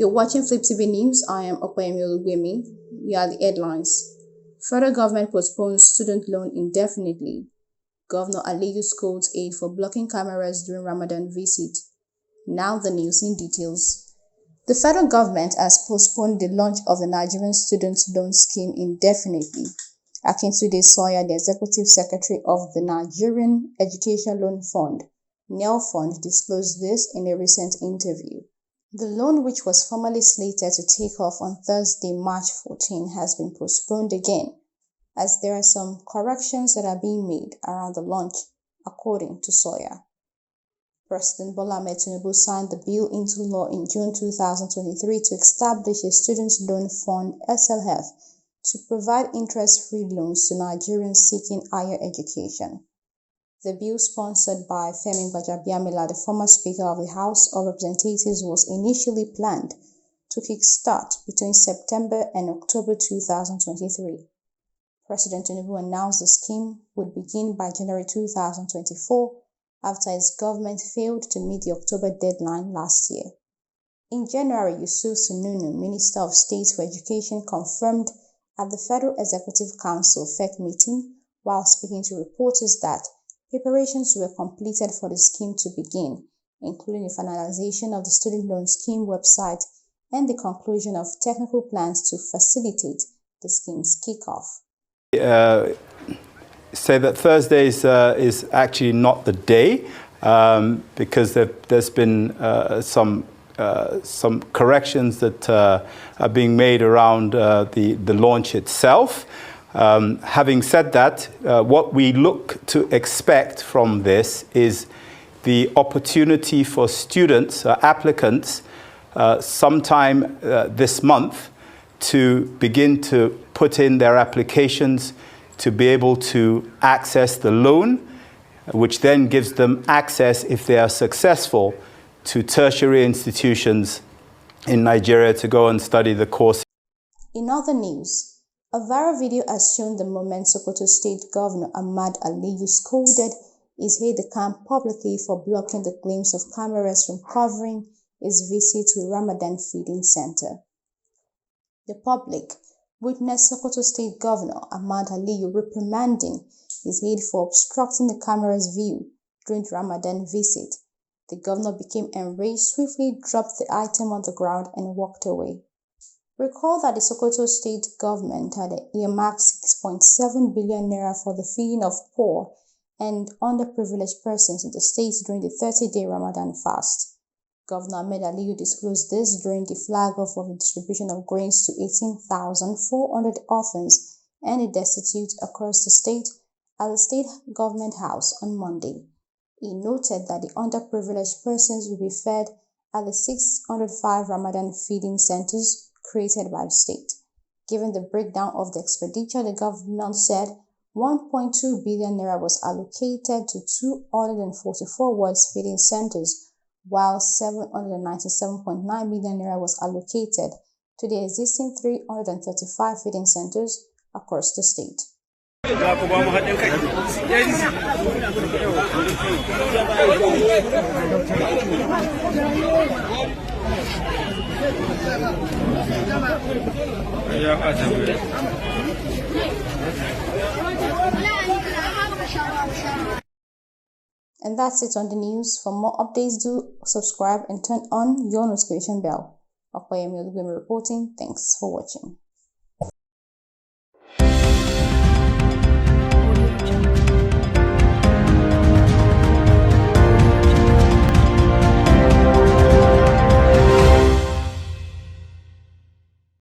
You're watching Flip TV News. I am Okoyemi Olugwemi. We are the headlines. Federal government postpones student loan indefinitely. Governor Aliyu scolds Aide for blocking cameras during Ramadan visit. Now the news in details. The federal government has postponed the launch of the Nigerian Student Loan Scheme indefinitely. Akintunde Sawyer, the Executive Secretary of the Nigerian Education Loan Fund, NELFund, disclosed this in a recent interview. The loan, which was formally slated to take off on Thursday, March 14, has been postponed again, as there are some corrections that are being made around the launch, according to Sawyer. President Bola Ahmed Tinubu signed the bill into law in June 2023 to establish a Student Loan Fund (SLF) to provide interest-free loans to Nigerians seeking higher education. The bill, sponsored by Femi Gbajabiamila, the former Speaker of the House of Representatives, was initially planned to kickstart between September and October 2023. President Tinubu announced the scheme would begin by January 2024 after his government failed to meet the October deadline last year. In January, Yusuf Sununu, Minister of State for Education, confirmed at the Federal Executive Council (FEC) meeting while speaking to reporters that preparations were completed for the scheme to begin, including the finalization of the student loan scheme website and the conclusion of technical plans to facilitate the scheme's kickoff. Say that Thursday is actually not the day because there's been some corrections that are being made around the launch itself. Having said that, what we look to expect from this is the opportunity for students, applicants, sometime this month to begin to put in their applications to be able to access the loan, which then gives them access, if they are successful, to tertiary institutions in Nigeria to go and study the course. In other news, a viral video has shown the moment Sokoto State Governor Ahmad Aliyu scolded his aide-de-camp publicly for blocking the claims of cameras from covering his visit to a Ramadan feeding center. The public witnessed Sokoto State Governor Ahmad Aliyu reprimanding his aide for obstructing the camera's view during the Ramadan visit. The governor became enraged, swiftly dropped the item on the ground, and walked away. Recall that the Sokoto State government had earmarked 6.7 billion naira for the feeding of poor and underprivileged persons in the state during the 30-day Ramadan fast. Governor Ahmed Aliyu disclosed this during the flag-off of the distribution of grains to 18,400 orphans and the destitute across the state at the State Government House on Monday. He noted that the underprivileged persons will be fed at the 605 Ramadan feeding centers created by the state. Given the breakdown of the expenditure, the government said 1.2 billion naira was allocated to 244 wards feeding centers, while 797.9 million naira was allocated to the existing 335 feeding centers across the state. And that's it on the news. For more updates, do subscribe and turn on your notification bell. Okoyemi Olugwemi reporting. Thanks for watching.